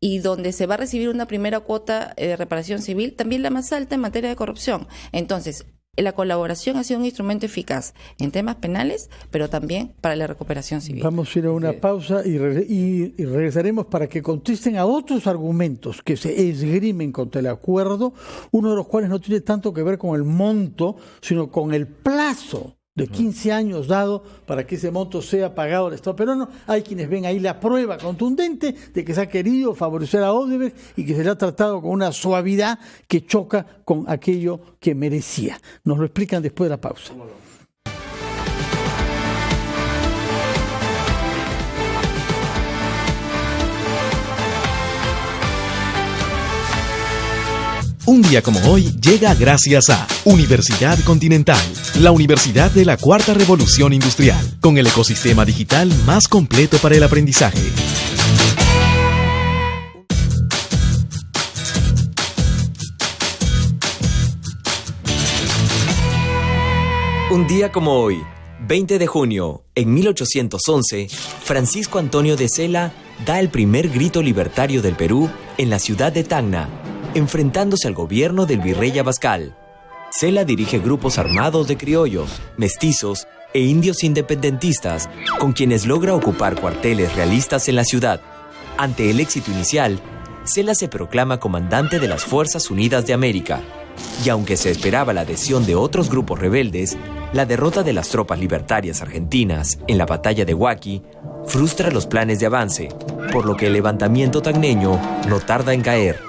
y donde se va a recibir una primera cuota de reparación civil también la más alta en materia de corrupción. Entonces, la colaboración ha sido un instrumento eficaz en temas penales, pero también para la recuperación civil. Vamos a ir a una pausa y regresaremos para que contesten a otros argumentos que se esgrimen contra el acuerdo, uno de los cuales no tiene tanto que ver con el monto, sino con el plazo de 15 años dado para que ese monto sea pagado al Estado peruano. Hay quienes ven ahí la prueba contundente de que se ha querido favorecer a Odebrecht y que se le ha tratado con una suavidad que choca con aquello que merecía. Nos lo explican después de la pausa. Un día como hoy llega gracias a Universidad Continental, la universidad de la Cuarta Revolución Industrial, con el ecosistema digital más completo para el aprendizaje. Un día como hoy, 20 de junio, en 1811, Francisco Antonio de Sela da el primer grito libertario del Perú en la ciudad de Tacna, enfrentándose al gobierno del virrey Abascal. Cela dirige grupos armados de criollos, mestizos e indios independentistas, con quienes logra ocupar cuarteles realistas en la ciudad. Ante el éxito inicial, Cela se proclama comandante de las Fuerzas Unidas de América. Y aunque se esperaba la adhesión de otros grupos rebeldes, la derrota de las tropas libertarias argentinas en la batalla de Huaqui frustra los planes de avance, por lo que el levantamiento tacneño no tarda en caer.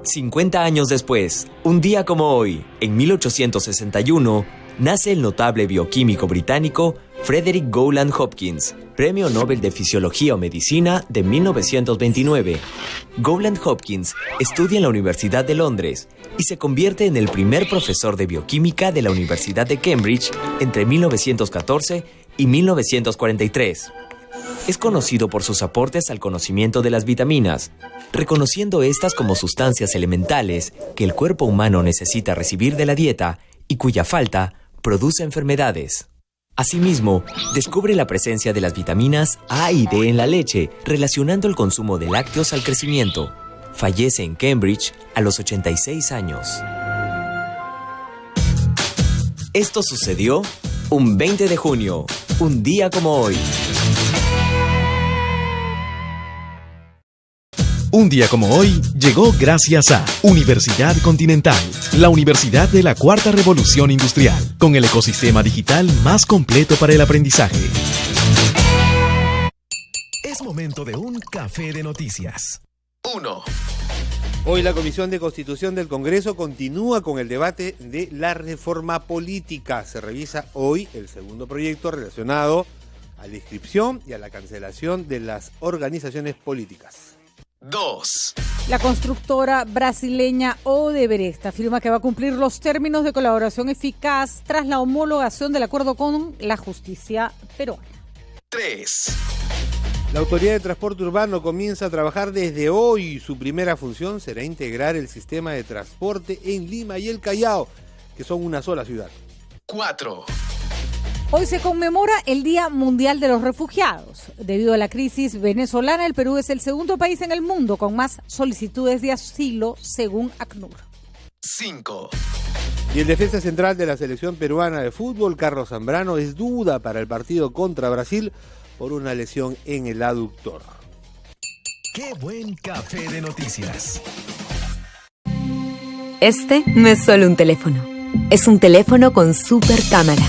50 años después, un día como hoy, en 1861, nace el notable bioquímico británico Frederick Gowland Hopkins, Premio Nobel de Fisiología o Medicina de 1929. Gowland Hopkins estudia en la Universidad de Londres y se convierte en el primer profesor de bioquímica de la Universidad de Cambridge entre 1914 y 1943. Es conocido por sus aportes al conocimiento de las vitaminas, reconociendo estas como sustancias elementales que el cuerpo humano necesita recibir de la dieta y cuya falta produce enfermedades. Asimismo, descubre la presencia de las vitaminas A y D en la leche, relacionando el consumo de lácteos al crecimiento. Fallece en Cambridge a los 86 años. Esto sucedió un 20 de junio, un día como hoy. Un día como hoy llegó gracias a Universidad Continental, la universidad de la Cuarta Revolución Industrial, con el ecosistema digital más completo para el aprendizaje. Es momento de un café de noticias. 1. Hoy la Comisión de Constitución del Congreso continúa con el debate de la reforma política. Se revisa hoy el segundo proyecto relacionado a la inscripción y a la cancelación de las organizaciones políticas. 2. La constructora brasileña Odebrecht afirma que va a cumplir los términos de colaboración eficaz tras la homologación del acuerdo con la justicia peruana. 3. La Autoridad de Transporte Urbano comienza a trabajar desde hoy. Su primera función será integrar el sistema de transporte en Lima y el Callao, que son una sola ciudad. 4. Hoy se conmemora el Día Mundial de los Refugiados. Debido a la crisis venezolana, el Perú es el segundo país en el mundo con más solicitudes de asilo, según ACNUR. 5. Y el defensa central de la selección peruana de fútbol, Carlos Zambrano, es duda para el partido contra Brasil por una lesión en el aductor. ¡Qué buen café de noticias! Este no es solo un teléfono. Es un teléfono con super cámara.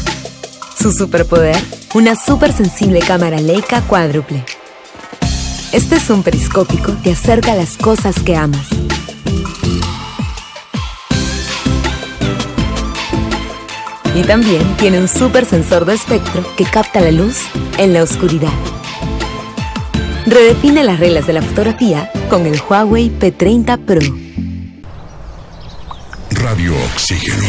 Su superpoder, una súper sensible cámara Leica cuádruple. Este zoom periscópico te acerca a las cosas que amas. Y también tiene un súper sensor de espectro que capta la luz en la oscuridad. Redefine las reglas de la fotografía con el Huawei P30 Pro. Radio Oxígeno.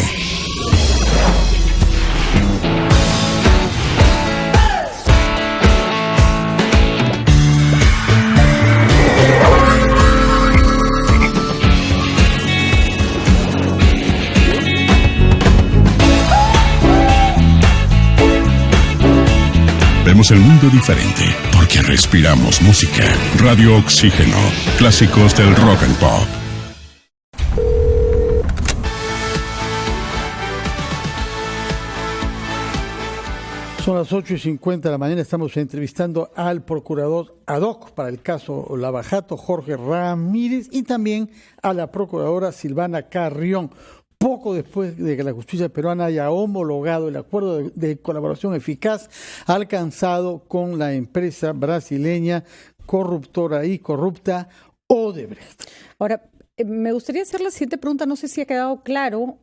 Vemos el mundo diferente porque respiramos música. Radio Oxígeno, clásicos del rock and pop. Son las 8:50 de la mañana, estamos entrevistando al procurador ad hoc para el caso Lavajato, Jorge Ramírez, y también a la procuradora Silvana Carrión. Poco después de que la justicia peruana haya homologado el acuerdo de colaboración eficaz alcanzado con la empresa brasileña corruptora y corrupta Odebrecht. Ahora, me gustaría hacer la siguiente pregunta, no sé si ha quedado claro,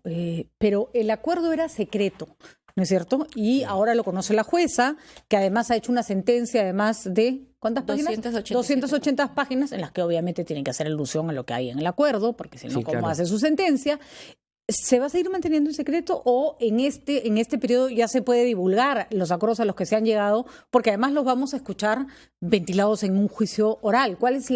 pero el acuerdo era secreto, ¿no es cierto? Y ahora lo conoce la jueza, que además ha hecho una sentencia, además de, ¿cuántas páginas? 280 páginas, en las que obviamente tienen que hacer alusión a lo que hay en el acuerdo, porque si no, sí, ¿cómo claro hace su sentencia? ¿Se va a seguir manteniendo en secreto o en este periodo ya se puede divulgar los acuerdos a los que se han llegado? Porque además los vamos a escuchar ventilados en un juicio oral. ¿Cuál es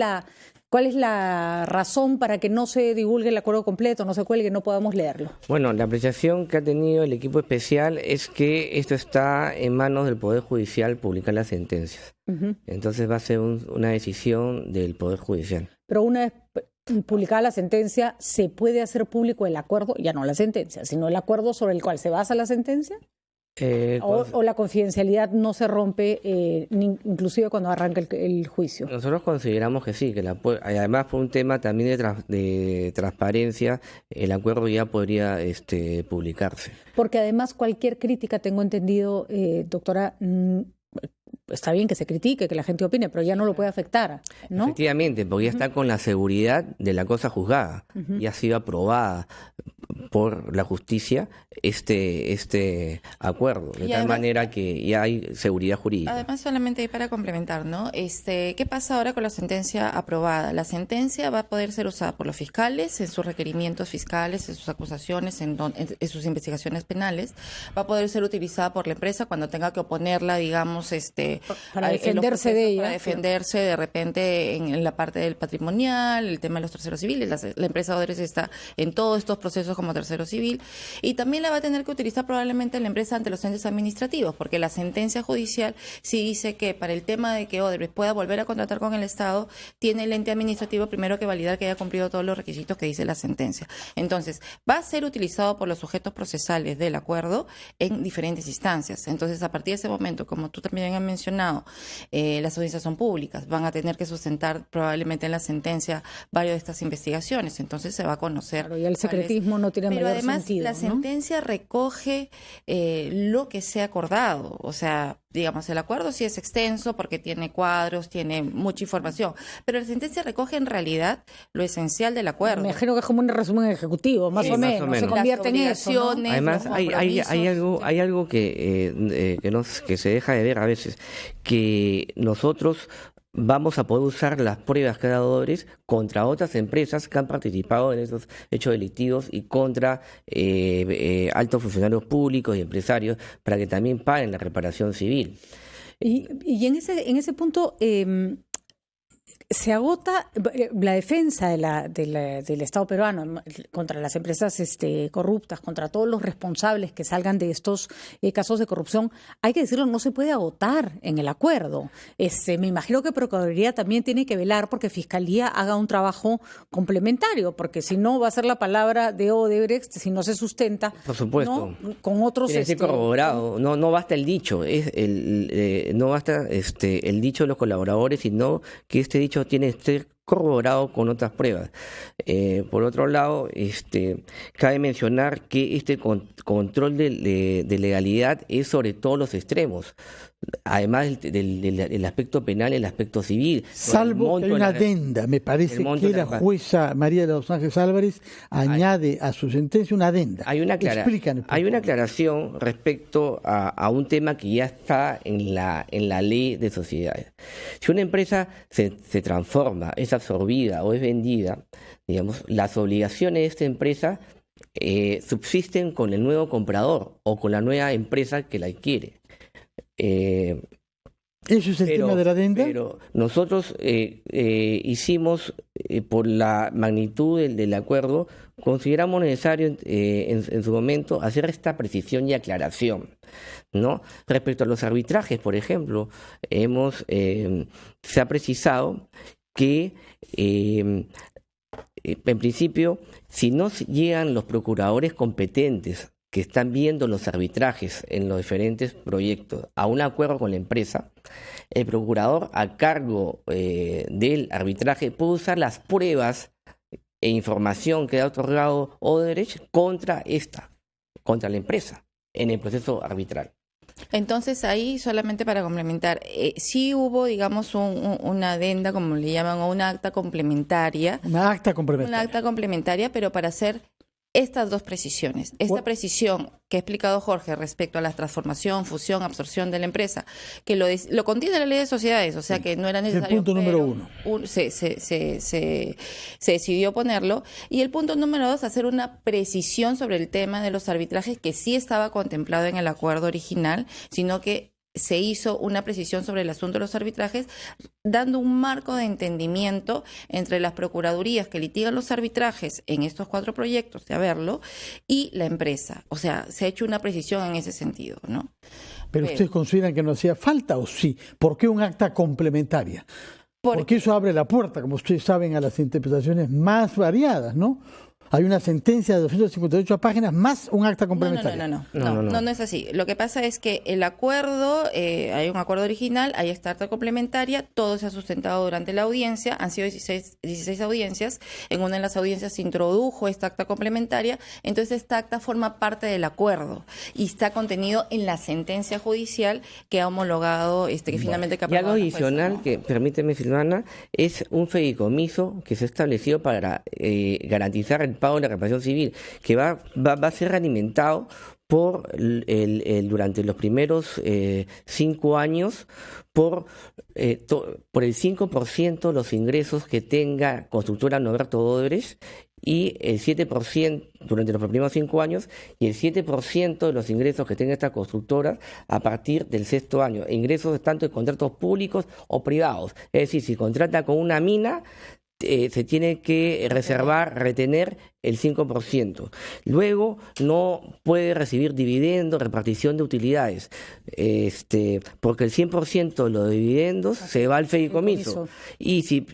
la razón para que no se divulgue el acuerdo completo, no se cuelgue, no podamos leerlo? Bueno, la apreciación que ha tenido el equipo especial es que esto está en manos del Poder Judicial publicar las sentencias. Uh-huh. Entonces va a ser una decisión del Poder Judicial. Pero una vez Publicada la sentencia, ¿se puede hacer público el acuerdo? Ya no la sentencia, sino el acuerdo sobre el cual se basa la sentencia. ¿O la confidencialidad no se rompe inclusive cuando arranca el juicio? Nosotros consideramos que sí, además por un tema también de transparencia, el acuerdo ya podría publicarse. Porque además cualquier crítica, tengo entendido, doctora, está bien que se critique, que la gente opine, pero ya no lo puede afectar, ¿no? Efectivamente, porque ya está con la seguridad de la cosa juzgada, ya ha sido aprobada por la justicia este acuerdo, de tal manera que ya hay seguridad jurídica. Además, solamente ahí para complementar, ¿no? ¿Qué pasa ahora con la sentencia aprobada? La sentencia va a poder ser usada por los fiscales en sus requerimientos fiscales, en sus acusaciones, en sus investigaciones penales. Va a poder ser utilizada por la empresa cuando tenga que oponerla, digamos, para defenderse de ella. Para defenderse de repente en la parte del patrimonial, el tema de los terceros civiles. La empresa Odebrecht está en todos estos procesos como tercero civil, y también la va a tener que utilizar probablemente la empresa ante los entes administrativos, porque la sentencia judicial sí dice que para el tema de que Odebrecht pueda volver a contratar con el Estado, tiene el ente administrativo primero que validar que haya cumplido todos los requisitos que dice la sentencia. Entonces, va a ser utilizado por los sujetos procesales del acuerdo en diferentes instancias. Entonces, a partir de ese momento, como tú también has mencionado, las audiencias son públicas, van a tener que sustentar probablemente en la sentencia varias de estas investigaciones, entonces se va a conocer. Claro, y el secretismo no tiene mayor además, sentido, la ¿no? sentencia recoge lo que se ha acordado. O sea, digamos, el acuerdo sí es extenso porque tiene cuadros, tiene mucha información, pero la sentencia recoge en realidad lo esencial del acuerdo. Me imagino que es como un resumen ejecutivo, más o menos. Se convierte en eso, ¿no? Además, hay algo que se deja de ver a veces, que nosotros vamos a poder usar las pruebas que ha dado Odebrecht contra otras empresas que han participado en esos hechos delictivos y contra altos funcionarios públicos y empresarios para que también paguen la reparación civil. Y en ese punto se agota la defensa del Estado peruano contra las empresas corruptas, contra todos los responsables que salgan de estos casos de corrupción. Hay que decirlo, no se puede agotar en el acuerdo. Me imagino que Procuraduría también tiene que velar porque Fiscalía haga un trabajo complementario, porque si no va a ser la palabra de Odebrecht, si no se sustenta. Por supuesto. ¿No? Con otros. Tiene que ser corroborado. No basta el dicho, no basta el dicho de los colaboradores, sino que este dicho tiene que ser corroborado con otras pruebas. Por otro lado, cabe mencionar que control de legalidad es sobre todos los extremos, además del aspecto penal, el aspecto civil. Salvo que hay una adenda, me parece que la jueza María de los Ángeles Álvarez añade a su sentencia una adenda. Hay una aclaración respecto a un tema que ya está en la ley de sociedades. Si una empresa se transforma, es absorbida o es vendida, digamos, las obligaciones de esta empresa subsisten con el nuevo comprador o con la nueva empresa que la adquiere. ¿Eso es el tema de la adenda? Pero nosotros hicimos, por la magnitud del acuerdo, consideramos necesario en su momento hacer esta precisión y aclaración, ¿no? Respecto a los arbitrajes, por ejemplo, se ha precisado que en principio, si no llegan los procuradores competentes que están viendo los arbitrajes en los diferentes proyectos a un acuerdo con la empresa, el procurador a cargo del arbitraje puede usar las pruebas e información que ha otorgado Odebrecht contra la empresa en el proceso arbitral. Entonces ahí, solamente para complementar, sí hubo, digamos, una adenda, como le llaman, o una acta complementaria. Una acta complementaria. Una acta complementaria, pero para hacer estas dos precisiones. Esta precisión que ha explicado Jorge respecto a la transformación, fusión, absorción de la empresa, que lo contiene la ley de sociedades, o sea que no era necesario. El punto número uno. Se decidió ponerlo. Y el punto número dos, hacer una precisión sobre el tema de los arbitrajes que sí estaba contemplado en el acuerdo original, sino que se hizo una precisión sobre el asunto de los arbitrajes, dando un marco de entendimiento entre las procuradurías que litigan los arbitrajes en estos 4 proyectos de haberlo y la empresa. O sea, se ha hecho una precisión en ese sentido, ¿no? Pero ¿ustedes consideran que no hacía falta o sí? ¿Por qué un acta complementaria? Porque eso abre la puerta, como ustedes saben, a las interpretaciones más variadas, ¿no? Hay una sentencia de 258 páginas más un acta complementaria. No es así. Lo que pasa es que el acuerdo, hay un acuerdo original, hay esta acta complementaria, todo se ha sustentado durante la audiencia, han sido 16 audiencias, en una de las audiencias se introdujo esta acta complementaria, entonces esta acta forma parte del acuerdo y está contenido en la sentencia judicial que ha homologado, que finalmente... Y algo adicional que, permíteme, Silvana, es un fideicomiso que se ha establecido para garantizar el pago de la reparación civil, que va a ser alimentado por durante los primeros 5 años por el 5% de los ingresos que tenga Constructora Norberto Odebrecht y el 7% durante los primeros 5 años y el 7% de los ingresos que tenga esta constructora a partir del 6º año. Ingresos tanto de contratos públicos o privados. Es decir, si contrata con una mina, se tiene que retener el 5%. Luego no puede recibir dividendos, repartición de utilidades, porque el 100% de los dividendos se va al fideicomiso. Y si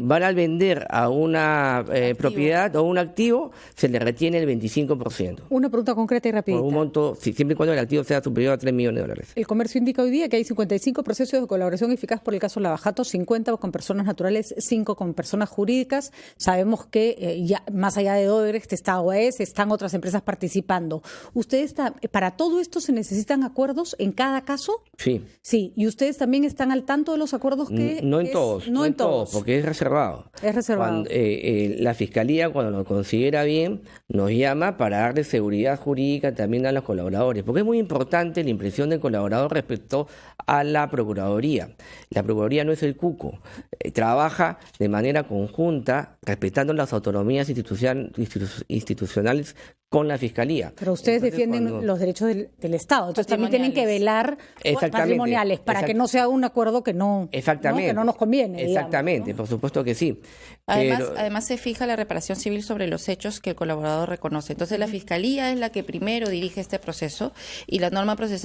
van a vender a una propiedad o un activo, se le retiene el 25%. Una pregunta concreta y rápida. Por un monto, siempre y cuando el activo sea superior a $3 millones. El comercio indica hoy día que hay 55 procesos de colaboración eficaz por el caso Lavajato, 50 con personas naturales, 5 con personas jurídicas. Sabemos que ya más allá de Odebrecht está OAS, están otras empresas participando. ¿Ustedes para todo esto se necesitan acuerdos en cada caso? Sí. Sí, y ustedes también están al tanto de los acuerdos que... No en todos, porque es reservado. Es reservado. La Fiscalía, cuando lo considera bien, nos llama para darle seguridad jurídica también a los colaboradores, porque es muy importante la impresión del colaborador respecto a la Procuraduría. La Procuraduría no es el cuco, trabaja de manera conjunta, respetando las autonomías institucionales con la Fiscalía. Pero ustedes defienden los derechos del Estado, entonces también tienen que velar patrimoniales para que no sea un acuerdo que no nos conviene. Exactamente, digamos, ¿no? Por supuesto que sí. Además se fija la reparación civil sobre los hechos que el colaborador reconoce. Entonces la Fiscalía es la que primero dirige este proceso y la norma procesal